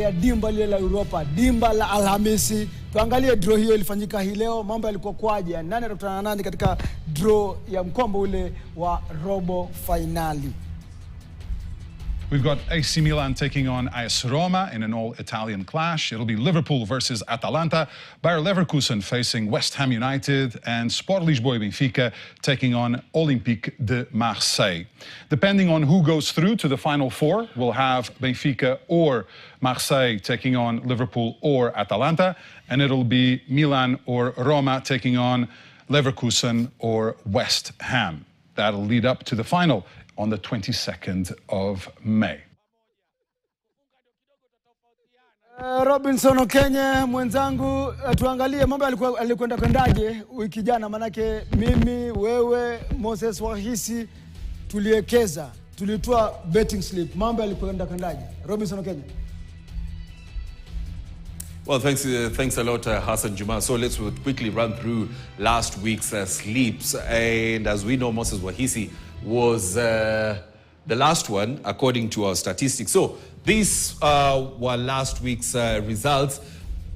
Ya dimba lile la Europa, dimba la Alhamisi. Tuangalie draw hiyo ilifanyika hii leo. Mambo yalikuwa kwaje? Nani atakutana na nani katika draw ya mkombo ule wa robo finali? We've got AC Milan taking on AS Roma in an all-Italian clash. It'll be Liverpool versus Atalanta, Bayer Leverkusen facing West Ham United, and Sport Lisboa Benfica taking on Olympique de Marseille. Depending on who goes through to the final four, we'll have Benfica or Marseille taking on Liverpool or Atalanta, and it'll be Milan or Roma taking on Leverkusen or West Ham. That'll lead up to the final on the 22nd of May. Robson Okenye mwenzangu, tuangalie mambo yalikwenda kwendaje wiki jana, manake mimi, wewe, Moses Wakhisi tuliekeza, tulitoa betting slip. Mambo yalikwenda kwendaje? Robson Okenye. Well, thanks a lot, Hassan Juma. So let's quickly run through last week's sleeps. And as we know, Moses Wakhisi was the last one according to our statistics. So these were last week's results.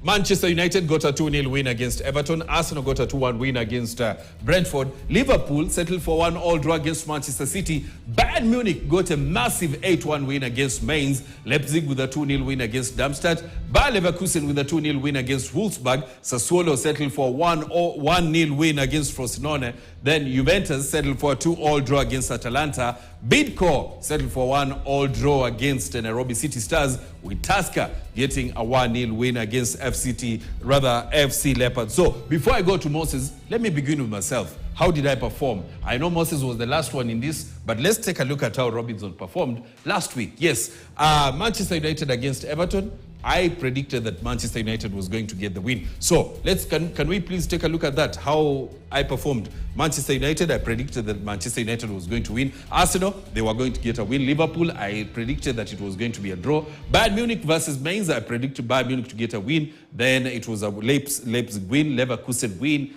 Manchester United got a 2-0 win against Everton. Arsenal got a 2-1 win against Brentford. Liverpool settled for 1-1 draw against Manchester City. Bayern Munich got a massive 8-1 win against Mainz. Leipzig with a 2-0 win against Darmstadt. Bayer Leverkusen with a 2-0 win against Wolfsburg. Sassuolo settled for 1-0 win against Frosinone. Then Juventus settled for a 2-2 draw against Atalanta. Bidco settled for 1-1 draw against Nairobi City Stars, with Tusker getting a 1-0 win against FC Leopards. So before I go to Moses, let me begin with myself. How did I perform? I know Moses was the last one in this, but let's take a look at how Robinson performed last week. Yes, Manchester United against Everton. I predicted that Manchester United was going to get the win. So can we please take a look at that, how I performed. Manchester United, I predicted that Manchester United was going to win. Arsenal, they were going to get a win. Liverpool, I predicted that it was going to be a draw. Bayern Munich versus Mainz, I predicted Bayern Munich to get a win. Then it was a Leipzig win, Leverkusen win.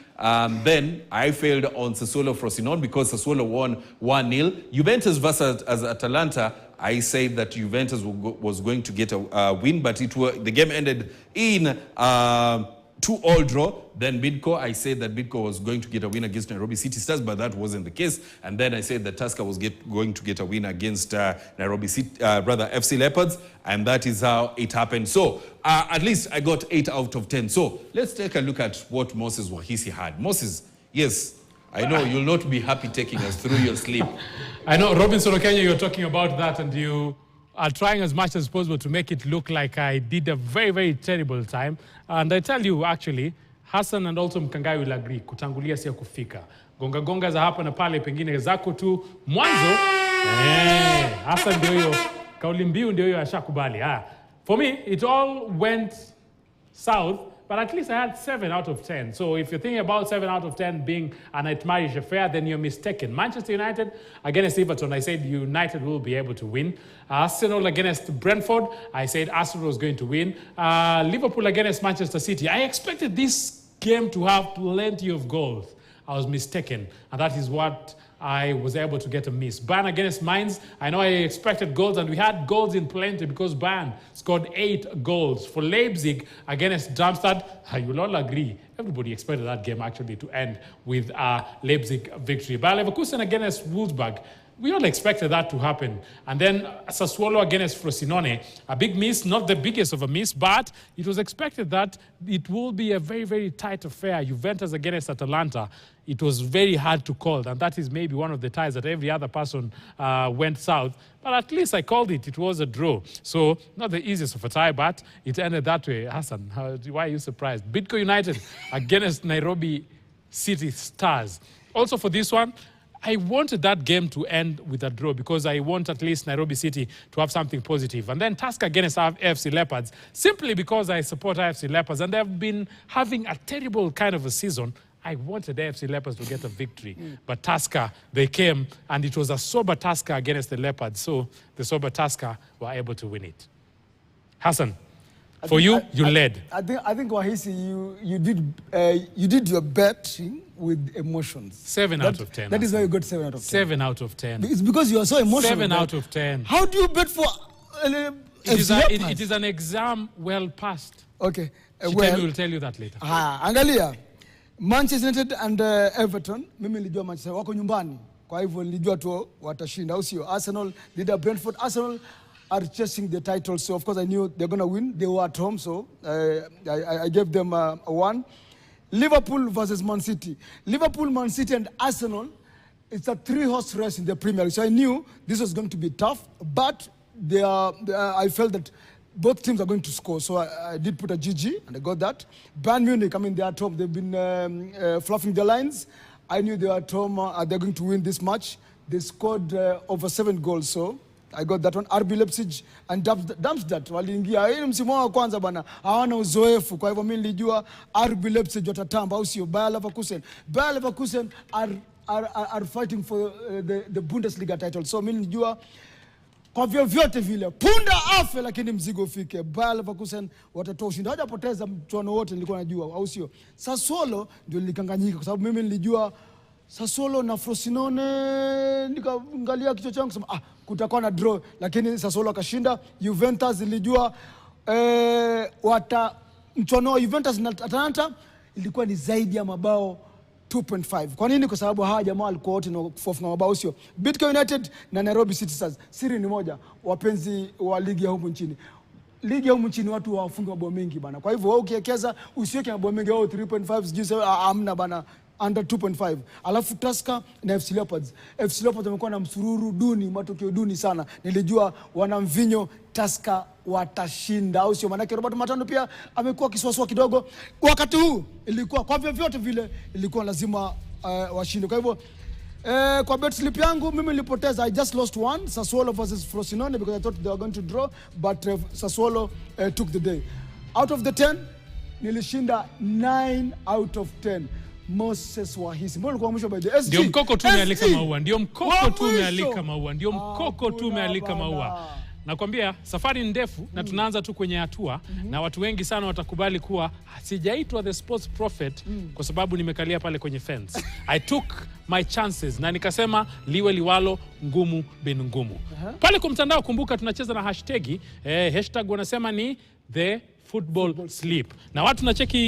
Then I failed on Sassuolo Frosinone because Sassuolo won 1-0. Juventus versus Atalanta, I said that Juventus was going to get a win, but the game ended in 2-2 draw. Then Bidco, I said that Bidco was going to get a win against Nairobi City Stars, but that wasn't the case. And then I said that Tusker was going to get a win against FC Leopards, and that is how it happened. So at least I got 8 out of 10. So let's take a look at what Moses Wakhisi had. Moses, yes, I know you'll not be happy taking us through your sleep. I know, Robson Okenye, you're talking about that, and you are trying as much as possible to make it look like I did a very, very terrible time. And I tell you, actually, Hassan and also Mkangai will agree, kutangulia siya kufika. Gonga za hapa na pale pengine zako tu mwanzo. Hassan ndio hiyo, kauli mbiu ndio hiyo ashakubali. For me, it all went south, but at least I had 7 out of 10. So if you're thinking about 7 out of 10 being a nightmarish affair, then you're mistaken. Manchester United against Everton, I said United will be able to win. Arsenal against Brentford, I said Arsenal was going to win. Liverpool against Manchester City, I expected this game to have plenty of goals. I was mistaken, and that is what I was able to get a miss. Bayern against Mainz, I know I expected goals, and we had goals in plenty because Bayern scored 8 goals. For Leipzig against Darmstadt, you will all agree, everybody expected that game actually to end with a Leipzig victory. Bayer Leverkusen against Wolfsburg, we all expected that to happen. And then Sassuolo against Frosinone, a big miss, not the biggest of a miss, but it was expected that it will be a very, very tight affair. Juventus against Atalanta, it was very hard to call, and that is maybe one of the ties that every other person went south. But at least I called it. It was a draw. So not the easiest of a tie, but it ended that way. Hassan, why are you surprised? Bidco United against Nairobi City Stars. Also for this one, I wanted that game to end with a draw because I want at least Nairobi City to have something positive. And then Tusker against FC Leopards, simply because I support FC Leopards and they've been having a terrible kind of a season. I wanted FC Leopards to get a victory. But Tusker, they came, and it was a sober Tusker against the Leopards. So the sober Tusker were able to win it. Hassan, for you, you led. I think Wakhisi, you did your betting with emotions. 7 out of 10. That is why you got 7 out of 10. 7 out of 10. It's because you are so emotional. 7 out of 10. How do you bet for It is an exam well passed. Okay. Shitemi will tell you that later. Angalia. Manchester United and Everton, mimi nilijua Manchester wako nyumbani. Kwa hivyo nilijua tu watashinda, au sio? Arsenal did Brentford. Arsenal are chasing the title, so of course I knew they're going to win. They were at home, so I gave them a 1. Liverpool versus Man City. Liverpool, Man City and Arsenal, it's a 3-horse race in the Premier League. So I knew this was going to be tough, but I felt that both teams are going to score. So I did put a GG, and I got that. Bayern Munich, I mean, they're at home. They've been fluffing their lines. I knew they were at home. They're going to win this match. They scored over 7 goals, so I got that one. RB Leipzig and Darmstadt waliingia. Hii msimu wa kwanza bana, hawana uzoefu. Kwa hivyo mimi nilijua RB Leipzig watatamba, au sio? Bayer Leverkusen are fighting for the Bundesliga title. So mimi nilijua kwa vyovyote vile punda afe lakini mzigo ufike. Bayer Leverkusen watatoa ushindi. Hawajapoteza mchuano wote, nilikuwa najua, au sio? Sassuolo ndio nilikanganyika kwa sababu mimi nilijua Sassuolo na Frosinone, nikaangalia kichwa changu kusema kutakuwa na draw, lakini Sassuolo akashinda. Juventus nilijua mchuano wa Juventus na Atalanta ilikuwa ni zaidi ya mabao 2.5. Kwa nini? Kwa sababu hawa jamaa walikuwa wote na kufunga mabao, sio? Bidco United na Nairobi City Stars. Siri ni moja, wapenzi wa ligi ya humu nchini. Ligi ya humu nchini watu wafunga mabao mengi bana. Kwa hivyo wewe ukiwekeza usiweke mabao mengi 3.5 sijui amna bana, under 2.5. Alafu Tusker na FC Leopards. FC Leopards wamekuwa na msururu duni, matokeo duni sana. Nilijua wana mvinyo Tusker watashinda, au sio? Maana Robert Matano pia amekuwa kiswaswa kidogo. Wakati huu ilikuwa kwa vyovyote vile ilikuwa lazima washinde. Kwa hivyo kwa bet slip yangu mimi nilipoteza. I just lost 1, Sassuolo versus Frosinone, because I thought they were going to draw, but Sassuolo took the day. Out of the 10 nilishinda 9 out of 10. Moses Wahisi. Mbona ulikuwa mwisho by the SG? Ndio mkoko tu umealika maua. Ndio mkoko tu umealika maua. Ndio mkoko tu umealika maua. Nakwambia safari ndefu na tunaanza tu kwenye hatua na watu wengi sana watakubali kuwa sijaitwa the sports prophet kwa sababu nimekalia pale kwenye fence. I took my chances na nikasema liwe liwalo, ngumu bin ngumu. Pale kwa mtandao kumbuka tunacheza na hashtag. Hashtag wanasema ni the football sleep. Na watu na cheki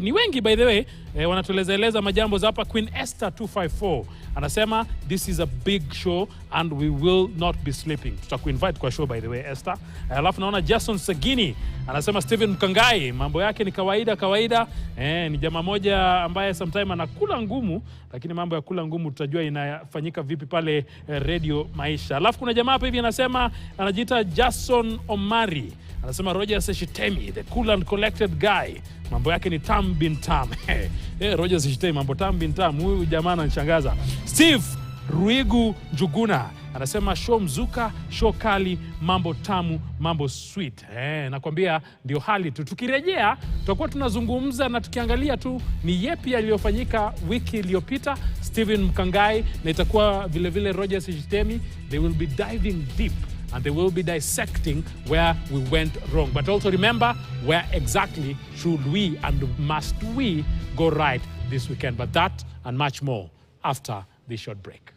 ni wengi by the way, wanatueleza majambo za hapa. Queen Esther 254 anasema this is a big show and we will not be sleeping. Tutakuinvite kwa show by the way Esther. Alafu naona Jason Sagini anasema Steven Mkangai mambo yake ni kawaida. Ni jamaa moja ambaye sometime anakula ngumu, lakini mambo ya kula ngumu tutajua inafanyika vipi pale Radio Maisha. Alafu kuna jamaa hapa hivi anasema anajiita Jason Omari. Anasema Roger Shitemi, the cool and collected guy. Mambo yake ni tam bin tam. Roger Shitemi, mambo tam bin tam. Huyu jamaa ananishangaza. Steve Ruigu Njuguna anasema show mzuka, show kali, mambo tamu, mambo sweet. Nakwambia ndio hali tu. Tukirejea tutakuwa tunazungumza na tukiangalia tu ni yepi yaliyofanyika wiki iliyopita. Steven Mkangai na itakuwa vile vile Roger Shitemi. They will be diving deep and they will be dissecting where we went wrong. But also remember, where exactly should we and must we go right this weekend? But that and much more after this short break.